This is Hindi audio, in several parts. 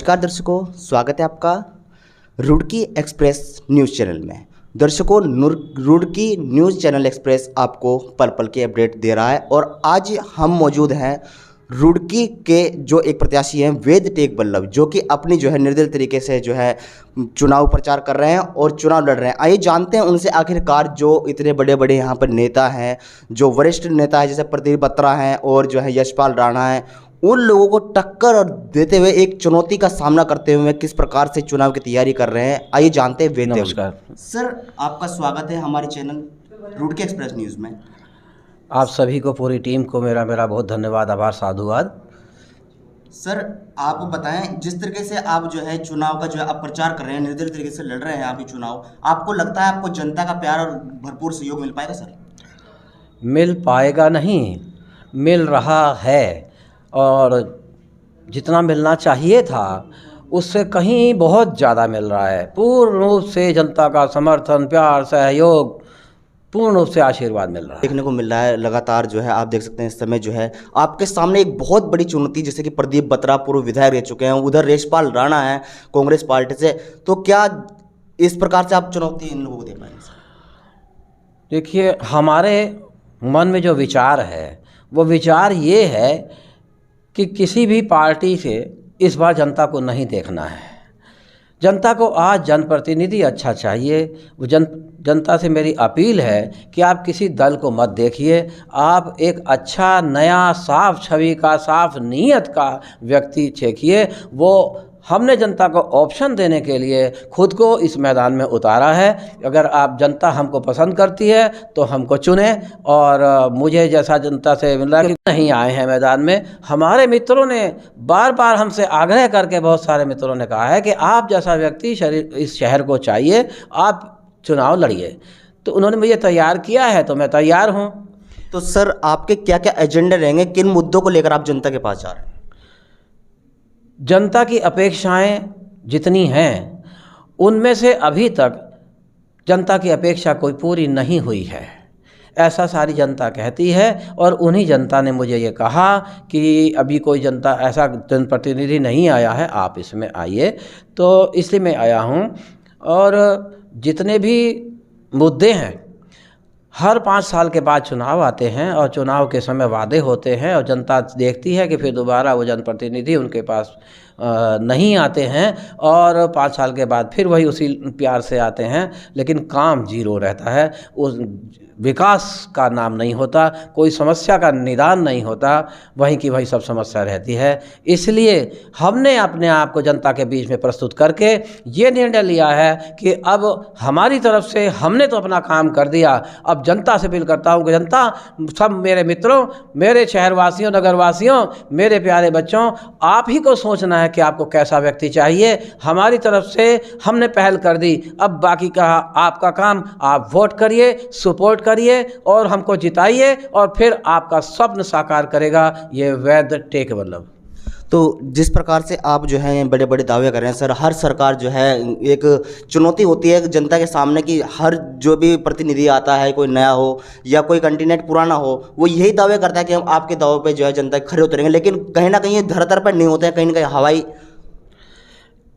नमस्कार दर्शकों, स्वागत है आपका रुड़की एक्सप्रेस न्यूज़ चैनल में। दर्शकों, रुड़की न्यूज़ चैनल एक्सप्रेस आपको पल पल के अपडेट दे रहा है और आज हम मौजूद हैं रुड़की के जो एक प्रत्याशी हैं वेद टेक बल्लभ, जो कि अपनी जो है निर्दलीय तरीके से जो है चुनाव प्रचार कर रहे हैं और चुनाव लड़ रहे हैं। आइए जानते हैं उनसे आखिरकार जो इतने बड़े बड़े यहाँ पर नेता हैं, जो वरिष्ठ नेता हैं जैसे प्रदीप बत्रा हैं और जो है यशपाल राणा हैं, उन लोगों को टक्कर और देते हुए एक चुनौती का सामना करते हुए किस प्रकार से चुनाव की तैयारी कर रहे हैं। आइए जानते हैं वेद। नमस्कार सर, आपका स्वागत है हमारे चैनल रुड़की एक्सप्रेस न्यूज़ में। आप सभी को, पूरी टीम को मेरा बहुत धन्यवाद, आभार, साधुवाद। सर, आप बताएं, जिस तरीके से आप जो है चुनाव का जो है आप प्रचार कर रहे हैं, निर्दलीय तरीके से लड़ रहे हैं आप ये चुनाव, आपको लगता है आपको जनता का प्यार और भरपूर सहयोग मिल पाएगा? सर, मिल पाएगा नहीं, मिल रहा है और जितना मिलना चाहिए था उससे कहीं बहुत ज़्यादा मिल रहा है। पूर्ण रूप से जनता का समर्थन, प्यार, सहयोग, पूर्ण रूप से आशीर्वाद मिल रहा है, देखने को मिल रहा है। लगातार जो है आप देख सकते हैं इस समय जो है आपके सामने एक बहुत बड़ी चुनौती, जैसे कि प्रदीप बत्रा पूर्व विधायक रह चुके हैं, उधर यशपाल राणा है कांग्रेस पार्टी से, तो क्या इस प्रकार से आप चुनौती इन लोगों को दे पाएंगे? देखिए, हमारे मन में जो विचार है वो विचार ये है कि किसी भी पार्टी से इस बार जनता को नहीं देखना है। जनता को आज जनप्रतिनिधि अच्छा चाहिए। वो जनता से मेरी अपील है कि आप किसी दल को मत देखिए, आप एक अच्छा, नया, साफ छवि का, साफ नीयत का व्यक्ति देखिए। वो हमने जनता को ऑप्शन देने के लिए खुद को इस मैदान में उतारा है। अगर आप जनता हमको पसंद करती है तो हमको चुने, और मुझे जैसा जनता से मिला कि नहीं आए हैं मैदान में। हमारे मित्रों ने बार बार हमसे आग्रह करके, बहुत सारे मित्रों ने कहा है कि आप जैसा व्यक्ति इस शहर को चाहिए, आप चुनाव लड़िए। तो उन्होंने मुझे तैयार किया है तो मैं तैयार हूँ। तो सर, आपके क्या क्या एजेंडे रहेंगे, किन मुद्दों को लेकर आप जनता के पास जा रहे हैं? जनता की अपेक्षाएं जितनी हैं उनमें से अभी तक जनता की अपेक्षा कोई पूरी नहीं हुई है, ऐसा सारी जनता कहती है। और उन्हीं जनता ने मुझे ये कहा कि अभी कोई जनता, ऐसा जनप्रतिनिधि नहीं आया है, आप इसमें आइए। तो इसलिए मैं आया हूँ। और जितने भी मुद्दे हैं, हर 5 साल के बाद चुनाव आते हैं और चुनाव के समय वादे होते हैं और जनता देखती है कि फिर दोबारा वो जनप्रतिनिधि उनके पास नहीं आते हैं और 5 साल के बाद फिर वही उसी प्यार से आते हैं, लेकिन काम जीरो रहता है। उस विकास का नाम नहीं होता, कोई समस्या का निदान नहीं होता, वहीं की वही सब समस्या रहती है। इसलिए हमने अपने आप को जनता के बीच में प्रस्तुत करके ये निर्णय लिया है कि अब हमारी तरफ से हमने तो अपना काम कर दिया। अब जनता से अपील करता हूँ कि जनता, सब मेरे मित्रों, मेरे शहरवासियों, नगरवासियों, मेरे प्यारे बच्चों, आप ही को सोचना है कि आपको कैसा व्यक्ति चाहिए। हमारी तरफ से हमने पहल कर दी, अब बाकी का आपका काम। आप वोट करिए, सपोर्ट करिए और हमको जिताइए, और फिर आपका स्वप्न साकार करेगा ये वेद टेक बल्लभ। तो जिस प्रकार से आप जो है बड़े बड़े दावे कर रहे हैं सर, हर सरकार जो है एक चुनौती होती है जनता के सामने कि हर जो भी प्रतिनिधि आता है, कोई नया हो या कोई कैंडिडेट पुराना हो, वो यही दावे करता है कि हम आपके दावों पे जो है जनता खड़े उतरेंगे, लेकिन कहीं ना कहीं धरातल पर नहीं होते हैं, कहीं ना कहीं हवाई।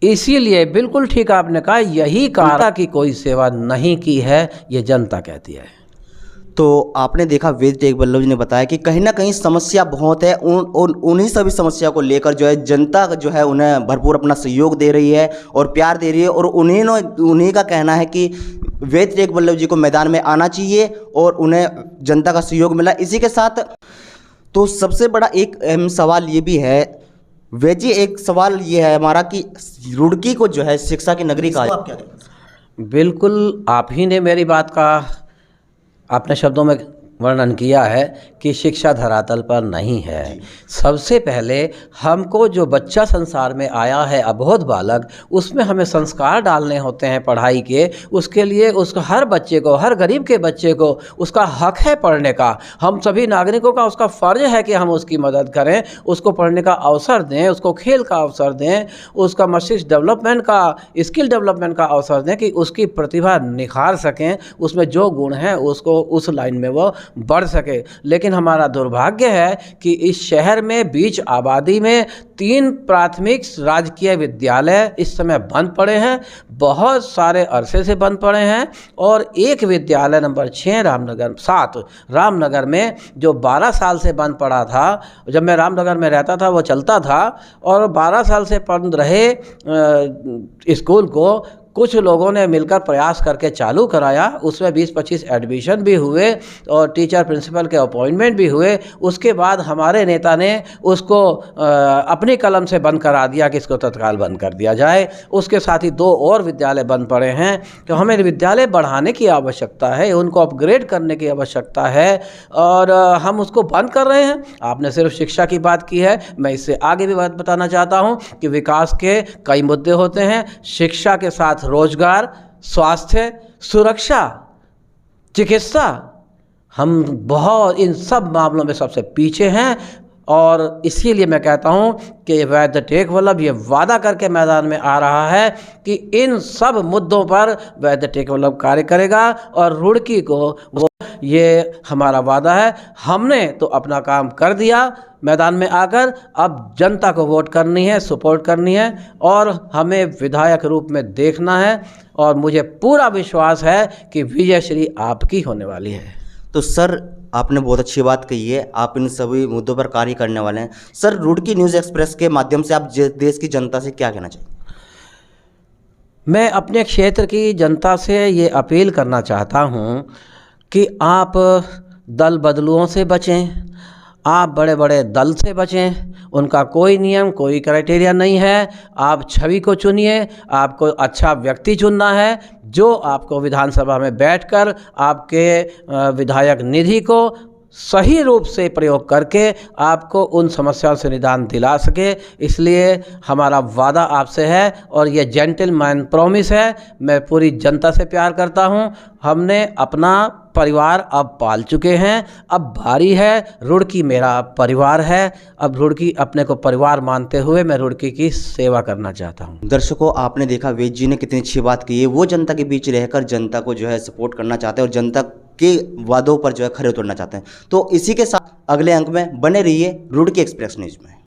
इसीलिए बिल्कुल ठीक आपने कहा, यही कारण कि कोई सेवा नहीं की है, ये जनता कहती है। तो आपने देखा वेद टेक बल्लभ जी ने बताया कि कहीं ना कहीं समस्या बहुत है, उन्हीं सभी समस्या को लेकर जो है जनता जो है उन्हें भरपूर अपना सहयोग दे रही है और प्यार दे रही है, और उन्हीं का कहना है कि वेद टेक बल्लभ जी को मैदान में आना चाहिए और उन्हें जनता का सहयोग मिला। इसी के साथ तो सबसे बड़ा एक अहम सवाल ये भी है वेद जी, एक सवाल ये है हमारा कि रुड़की को जो है शिक्षा की नगरी कहा, आप क्या कहेंगे? बिल्कुल, आप ही ने मेरी बात का अपने शब्दों में वर्णन किया है कि शिक्षा धरातल पर नहीं है। सबसे पहले हमको जो बच्चा संसार में आया है, अबोध बालक, उसमें हमें संस्कार डालने होते हैं पढ़ाई के। उसके लिए उसको, हर बच्चे को, हर गरीब के बच्चे को उसका हक है पढ़ने का। हम सभी नागरिकों का उसका फ़र्ज है कि हम उसकी मदद करें, उसको पढ़ने का अवसर दें, उसको खेल का अवसर दें, उसका मस्तिष्क डेवलपमेंट का, स्किल डेवलपमेंट का अवसर दें कि उसकी प्रतिभा निखार सकें, उसमें जो गुण हैं उसको उस लाइन में वो बढ़ सके। लेकिन हमारा दुर्भाग्य है कि इस शहर में बीच आबादी में 3 प्राथमिक राजकीय विद्यालय इस समय बंद पड़े हैं, बहुत सारे अरसे से बंद पड़े हैं। और एक विद्यालय नंबर 6 7 रामनगर में जो 12 साल से बंद पड़ा था, जब मैं रामनगर में रहता था वो चलता था, और 12 साल से बंद रहे स्कूल को कुछ लोगों ने मिलकर प्रयास करके चालू कराया। उसमें 20-25 एडमिशन भी हुए और टीचर प्रिंसिपल के अपॉइंटमेंट भी हुए। उसके बाद हमारे नेता ने उसको अपनी कलम से बंद करा दिया कि इसको तत्काल बंद कर दिया जाए। उसके साथ ही 2 और विद्यालय बंद पड़े हैं। तो हमें विद्यालय बढ़ाने की आवश्यकता है, उनको अपग्रेड करने की आवश्यकता है, और हम उसको बंद कर रहे हैं। आपने सिर्फ शिक्षा की बात की है, मैं इससे आगे भी बात बताना चाहता हूँ कि विकास के कई मुद्दे होते हैं। शिक्षा के साथ रोजगार, स्वास्थ्य, सुरक्षा, चिकित्सा, हम बहुत इन सब मामलों में सबसे पीछे हैं। और इसीलिए मैं कहता हूं कि वैद्य टेकवल्लभ ये वादा करके मैदान में आ रहा है कि इन सब मुद्दों पर वैद्य टेकवल्लभ कार्य करेगा, और रुड़की को वो, ये हमारा वादा है। हमने तो अपना काम कर दिया मैदान में आकर, अब जनता को वोट करनी है, सपोर्ट करनी है, और हमें विधायक रूप में देखना है। और मुझे पूरा विश्वास है कि विजयश्री आपकी होने वाली है। तो सर, आपने बहुत अच्छी बात कही है, आप इन सभी मुद्दों पर कार्य करने वाले हैं। सर, रुड़की न्यूज़ एक्सप्रेस के माध्यम से आप देश की जनता से क्या कहना चाहिए? मैं अपने क्षेत्र की जनता से ये अपील करना चाहता हूँ कि आप दल बदलुओं से बचें, आप बड़े बड़े दल से बचें। उनका कोई नियम, कोई क्राइटेरिया नहीं है। आप छवि को चुनिए, आपको अच्छा व्यक्ति चुनना है जो आपको विधानसभा में बैठकर आपके विधायक निधि को सही रूप से प्रयोग करके आपको उन समस्याओं से निदान दिला सके। इसलिए हमारा वादा आपसे है, और ये जेंटलमैन प्रॉमिस है। मैं पूरी जनता से प्यार करता हूँ। हमने अपना परिवार अब पाल चुके हैं, अब बारी है, रुड़की मेरा परिवार है। अब रुड़की अपने को परिवार मानते हुए मैं रुड़की की सेवा करना चाहता हूँ। दर्शकों, आपने देखा वेद जी ने कितनी अच्छी बात की है। वो जनता के बीच रहकर जनता को जो है सपोर्ट करना चाहते हैं, और जनता के वादों पर जो है खरे उतरना चाहते हैं। तो इसी के साथ अगले अंक में बने रहिए रुड़की एक्सप्रेस न्यूज़ में।